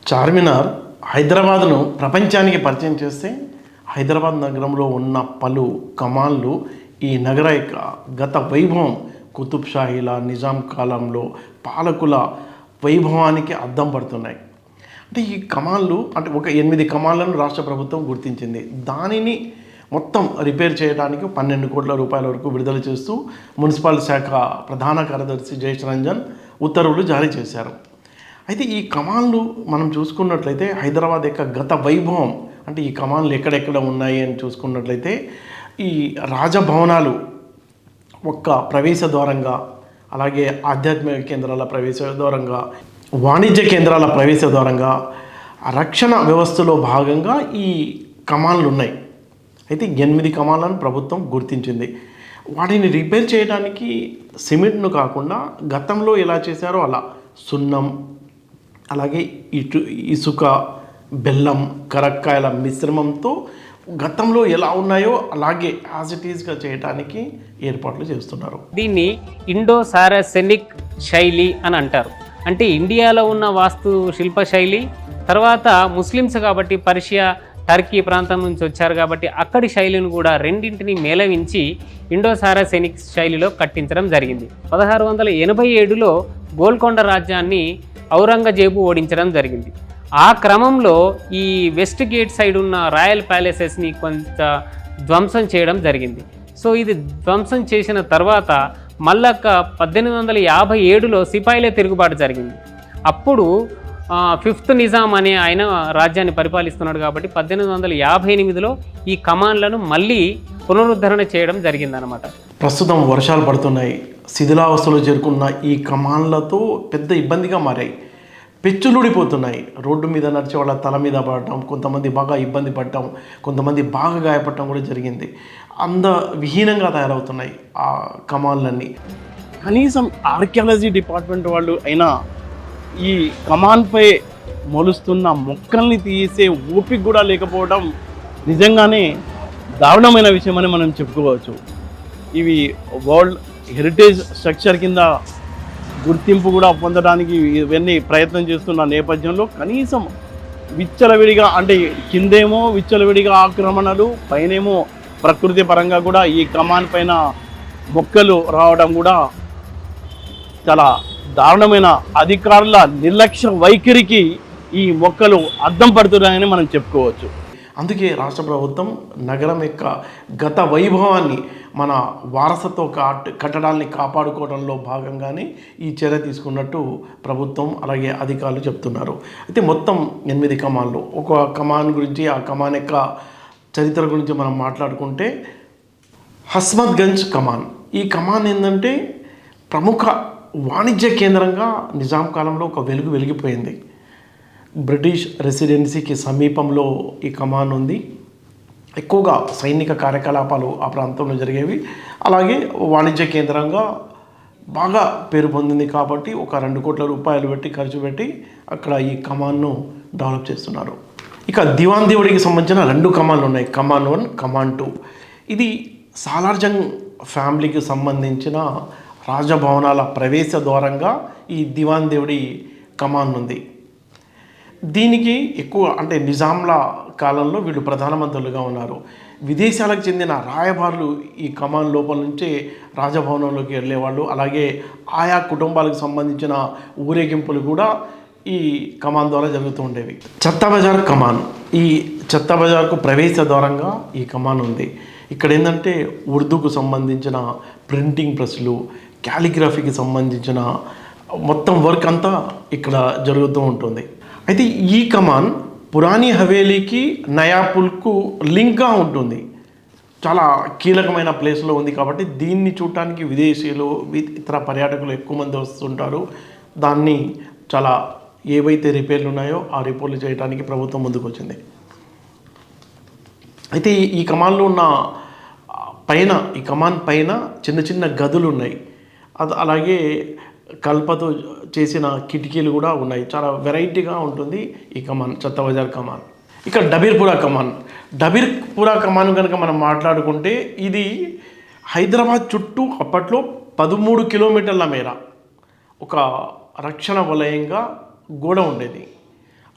చార్మినార్ హైదరాబాద్ను ప్రపంచానికి పరిచయం చేస్తే హైదరాబాద్ నగరంలో ఉన్న పలు కమాన్లు ఈ నగర యొక్క గత వైభవం కుతుబ్ షాహీల నిజాం కాలంలో పాలకుల వైభవానికి అద్దం పడుతున్నాయి. అంటే ఈ కమాన్లు అంటే ఒక 8 కమాన్లను రాష్ట్ర ప్రభుత్వం గుర్తించింది. దానిని మొత్తం రిపేర్ చేయడానికి 12 కోట్ల రూపాయల వరకు విడుదల చేస్తూ మున్సిపల్ శాఖ ప్రధాన కార్యదర్శి జయేష్ రంజన్ ఉత్తర్వులు జారీ చేశారు. అయితే ఈ కమాన్లు మనం చూసుకున్నట్లయితే హైదరాబాద్ యొక్క గత వైభవం అంటే ఈ కమాన్లు ఎక్కడెక్కడ ఉన్నాయి అని చూసుకున్నట్లయితే ఈ రాజభవనాలు ఒక్క ప్రవేశ ద్వారంగా, అలాగే ఆధ్యాత్మిక కేంద్రాల ప్రవేశ ద్వారంగా, వాణిజ్య కేంద్రాల ప్రవేశ ద్వారంగా, రక్షణ వ్యవస్థలో భాగంగా ఈ కమాన్లు ఉన్నాయి. అయితే 8 కమాన్లను ప్రభుత్వం గుర్తించింది. వాటిని రిపేర్ చేయడానికి సిమెంట్ను కాకుండా గతంలో ఎలా చేశారో అలా సున్నం, అలాగే ఇసుక, బెల్లం, కరక్కాయల మిశ్రమంతో గతంలో ఎలా ఉన్నాయో అలాగే యాజ్ ఇట్ ఈస్గా చేయడానికి ఏర్పాట్లు చేస్తున్నారు. దీన్ని ఇండో సారాసెనిక్ శైలి అని అంటారు. అంటే ఇండియాలో ఉన్న వాస్తు శిల్ప శైలి, తర్వాత ముస్లిమ్స్ కాబట్టి పర్షియా, టర్కీ ప్రాంతం నుంచి వచ్చారు కాబట్టి అక్కడి శైలిని కూడా రెండింటిని మేళవించి ఇండో సారాసెనిక్ శైలిలో కట్టించడం జరిగింది. 1687లో గోల్కొండ రాజ్యాన్ని ఔరంగజేబు ఓడించడం జరిగింది. ఆ క్రమంలో ఈ వెస్ట్ గేట్ సైడ్ ఉన్న రాయల్ ప్యాలెసెస్ని కొంత ధ్వంసం చేయడం జరిగింది. సో ఇది ధ్వంసం చేసిన తర్వాత మళ్ళక్క 1857లో సిపాయిలే తిరుగుబాటు జరిగింది. అప్పుడు 5th నిజాం అనే ఆయన రాజ్యాన్ని పరిపాలిస్తున్నాడు కాబట్టి 1858లో ఈ కమాన్లను మళ్ళీ పునరుద్ధరణ చేయడం జరిగిందనమాట. ప్రస్తుతం వర్షాలు పడుతున్నాయి. శిథిలావస్థలో చేరుకున్న ఈ కమాన్లతో పెద్ద ఇబ్బందిగా మారాయి. పెచ్చులుడిపోతున్నాయి. రోడ్డు మీద నడిచే వాళ్ళ తల మీద పడటం, కొంతమంది బాగా ఇబ్బంది పడటం, కొంతమంది బాగా గాయపడటం కూడా జరిగింది. విహీనంగా తయారవుతున్నాయి ఆ కమాన్లన్నీ. కనీసం ఆర్కియాలజీ డిపార్ట్మెంట్ వాళ్ళు అయినా ఈ కమాన్పై మొలుస్తున్న మొక్కల్ని తీసే ఓపిక కూడా లేకపోవడం నిజంగానే దారుణమైన విషయం అని మనం చెప్పుకోవచ్చు. ఇవి వరల్డ్ హెరిటేజ్ స్ట్రక్చర్ కింద గుర్తింపు కూడా పొందడానికి ఇవన్నీ ప్రయత్నం చేస్తున్న నేపథ్యంలో కనీసం విచ్చలవిడిగా అంటే కిందేమో విచ్చలవిడిగా ఆక్రమణలు, పైనేమో ప్రకృతి పరంగా కూడా ఈ కమాన్ పైన మొక్కలు రావడం కూడా చాలా దారుణమైన అధికారుల నిర్లక్ష్య వైఖరికి ఈ మొక్కలు అద్దం పడుతున్నాయని మనం చెప్పుకోవచ్చు. అందుకే రాష్ట్ర ప్రభుత్వం నగరం యొక్క గత వైభవాన్ని, మన వారసత్వ కట్టడాల్ని కాపాడుకోవడంలో భాగంగానే ఈ చర్య తీసుకున్నట్టు ప్రభుత్వం అలాగే అధికారులు చెప్తున్నారు. అయితే మొత్తం 8 కమాన్లు. ఒక కమాన్ గురించి, ఆ కమాన్ యొక్క చరిత్ర గురించి మనం మాట్లాడుకుంటే హస్మత్గంజ్ కమాన్. ఈ కమాన్ ఏంటంటే ప్రముఖ వాణిజ్య కేంద్రంగా నిజాం కాలంలో ఒక వెలిగిపోయింది. బ్రిటిష్ రెసిడెన్సీకి సమీపంలో ఈ కమాన్ ఉంది. ఎక్కువగా సైనిక కార్యకలాపాలు ఆ ప్రాంతంలో జరిగేవి. అలాగే వాణిజ్య కేంద్రంగా బాగా పేరు పొందింది కాబట్టి ఒక 2 కోట్ల రూపాయలు ఖర్చు పెట్టి అక్కడ ఈ కమాన్ను డెవలప్ చేస్తున్నారు. ఇక దివాన్ దేవుడికి సంబంధించిన 2 కమాన్లు ఉన్నాయి, కమాన్ 1, కమాన్ 2. ఇది సాలార్జంగ్ ఫ్యామిలీకి సంబంధించిన రాజభవనాల ప్రవేశ ద్వారంగా ఈ దివాన్ దేవుడి కమాన్ ఉంది. దీనికి ఎక్కువ అంటే నిజాంల కాలంలో వీళ్ళు ప్రధానమంత్రులుగా ఉన్నారు. విదేశాలకు చెందిన రాయబారులు ఈ కమాన్ లోపల నుంచే రాజభవనంలోకి వెళ్ళేవాళ్ళు. అలాగే ఆయా కుటుంబాలకు సంబంధించిన ఊరేగింపులు కూడా ఈ కమాన్ ద్వారా జరుగుతూ ఉండేవి. చెత్తాబజార్ కమాన్. ఈ చెత్తాబజార్కు ప్రవేశ ద్వారంగా ఈ కమాన్ ఉంది. ఇక్కడ ఏంటంటే ఉర్దూకు సంబంధించిన ప్రింటింగ్ ప్రెస్లు, క్యాలిగ్రఫీకి సంబంధించిన మొత్తం వర్క్ అంతా ఇక్కడ జరుగుతూ ఉంటుంది. అయితే ఈ కమాన్ పురాణి హవేలీకి, నయాపుల్కు లింక్గా ఉంటుంది. చాలా కీలకమైన ప్లేస్లో ఉంది కాబట్టి దీన్ని చూడటానికి విదేశీయులు, ఇతర పర్యాటకులు ఎక్కువ మంది వస్తుంటారు. దాన్ని చాలా ఏవైతే రిపేర్లు ఉన్నాయో ఆ రిపేర్లు చేయడానికి ప్రభుత్వం ముందుకు వచ్చింది. అయితే ఈ కమాన్లో ఉన్న పైన, ఈ కమాన్ పైన చిన్న చిన్న గదులు ఉన్నాయి. అలాగే కల్పతో చేసిన కిటికీలు కూడా ఉన్నాయి. చాలా వెరైటీగా ఉంటుంది ఈ కమాన్, చెత్తబజార్ కమాన్. ఇక డబీర్పురా కమాన్. డబీర్పురా కమాన్ కనుక మనం మాట్లాడుకుంటే ఇది హైదరాబాద్ చుట్టూ అప్పట్లో 13 కిలోమీటర్ల మేర ఒక రక్షణ వలయంగా గోడ ఉండేది.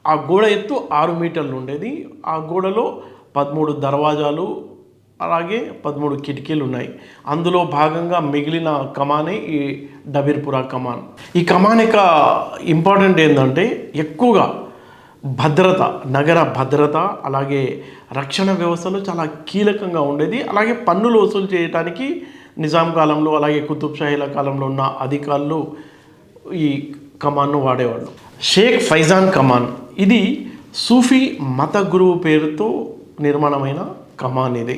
ఆ గోడ ఎత్తు 6 మీటర్లు ఉండేది. ఆ గోడలో 13 దర్వాజాలు అలాగే 13 కిటికీలు ఉన్నాయి. అందులో భాగంగా మిగిలిన కమానే ఈ డబీర్పురా కమాన్. ఈ కమాన్ యొక్క ఇంపార్టెంట్ ఏంటంటే ఎక్కువగా భద్రత, నగర భద్రత అలాగే రక్షణ వ్యవస్థలో చాలా కీలకంగా ఉండేది. అలాగే పన్నులు వసూలు చేయడానికి నిజాం కాలంలో అలాగే కుతుబ్ షాహీల కాలంలో ఉన్న అధికారులు ఈ కమాన్ను వాడేవాళ్ళు. షేక్ ఫైజాన్ కమాన్ ఇది సూఫీ మత గురువు పేరుతో నిర్మాణమైన కమాన్. ఇది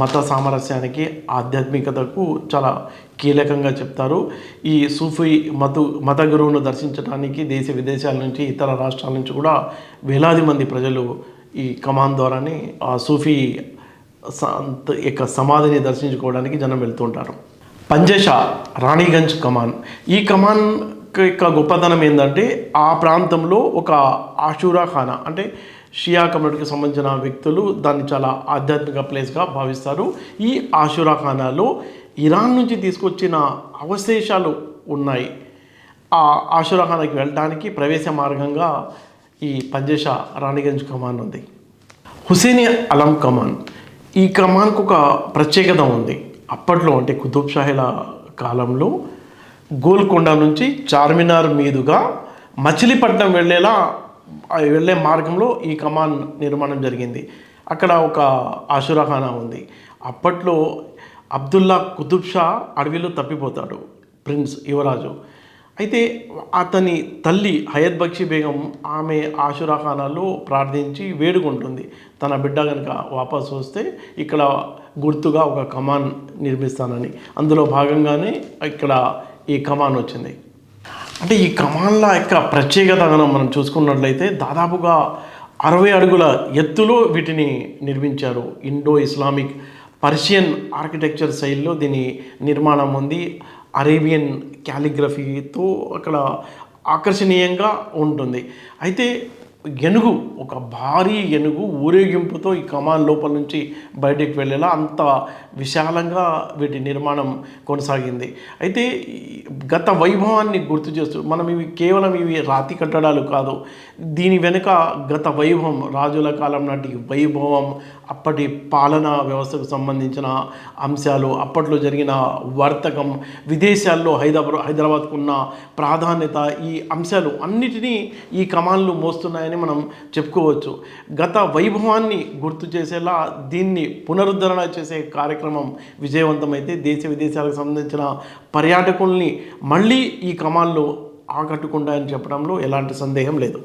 మత సామరస్యానికి ఆధ్యాత్మికతకు చాలా కీలకంగా చెప్తారు. ఈ సూఫీ మత గురువును దర్శించడానికి దేశ విదేశాల నుంచి ఇతర రాష్ట్రాల నుంచి కూడా వేలాది మంది ప్రజలు ఈ కమాన్ ద్వారానే ఆ సూఫీ యొక్క సమాధిని దర్శించుకోవడానికి జనం వెళ్తుంటారు. పంజేషా రాణిగంజ్ కమాన్. ఈ కమాన్ యొక్క గొప్పతనం ఏంటంటే ఆ ప్రాంతంలో ఒక ఆషూరా ఖానా అంటే షియా కమ్యూనిటీకి సంబంధించిన వ్యక్తులు దాన్ని చాలా ఆధ్యాత్మిక ప్లేస్గా భావిస్తారు. ఈ ఆషూరా ఖానాలో ఇరాన్ నుంచి తీసుకొచ్చిన అవశేషాలు ఉన్నాయి. ఆ ఆషూరా ఖానాకి వెళ్ళడానికి ప్రవేశ మార్గంగా ఈ పంజేషా రాణిగంజ్ కమాన్ ఉంది. హుసేని అలం కమాన్. ఈ కమాన్కు ఒక ప్రత్యేకత ఉంది. అప్పట్లో అంటే కుతుబ్ షాహీల కాలంలో గోల్కొండ నుంచి చార్మినార్ మీదుగా మచిలీపట్నం వెళ్ళే మార్గంలో ఈ కమాన్ నిర్మాణం జరిగింది. అక్కడ ఒక ఆషూరా ఖానా ఉంది. అప్పట్లో అబ్దుల్లా కుతుబ్ షా అడవిలో తప్పిపోతాడు, ప్రిన్స్ యువరాజు. అయితే అతని తల్లి హయత్ బక్షి బేగం ఆమె ఆషూరా ఖానాలో ప్రార్థించి వేడుకుంటుంది, తన బిడ్డ కనుక వాపసు వస్తే ఇక్కడ గుర్తుగా ఒక కమాన్ నిర్మిస్తానని. అందులో భాగంగానే ఇక్కడ ఈ కమాన్ వచ్చింది. అంటే ఈ కమాన్ల యొక్క ప్రత్యేకత మనం చూసుకున్నట్లయితే దాదాపుగా 60 అడుగుల ఎత్తులో వీటిని నిర్మించారు. ఇండో ఇస్లామిక్ పర్షియన్ ఆర్కిటెక్చర్ శైలిలో దీని నిర్మాణం ఉంది. అరేబియన్ క్యాలిగ్రఫీతో అక్కడ ఆకర్షణీయంగా ఉంటుంది. అయితే ఏనుగు, ఒక భారీ ఏనుగు ఊరేగింపుతో ఈ కమాన్ లోపల నుంచి బయటికి వెళ్ళేలా అంత విశాలంగా వీటి నిర్మాణం కొనసాగింది. అయితే గత వైభవాన్ని గుర్తు చేస్తూ మనం కేవలం ఇవి రాతి కట్టడాలు కాదు, దీని వెనుక గత వైభవం, రాజుల కాలం నాటి వైభవం, అప్పటి పాలనా వ్యవస్థకు సంబంధించిన అంశాలు, అప్పట్లో జరిగిన వర్తకం, విదేశాల్లో హైదరాబాద్కు ఉన్న ప్రాధాన్యత, ఈ అంశాలు అన్నిటినీ ఈ కమాన్లు మోస్తున్నాయని మనం చెప్పుకోవచ్చు. గత వైభవాన్ని గుర్తు చేసేలా దీన్ని పునరుద్ధరణ చేసే కార్యక్రమం విజయవంతమైతే దేశ విదేశాలకు సంబంధించిన పర్యాటకుల్ని మళ్ళీ ఈ కమాన్లు ఆకట్టుకుంటాయని చెప్పడంలో ఎలాంటి సందేహం లేదు.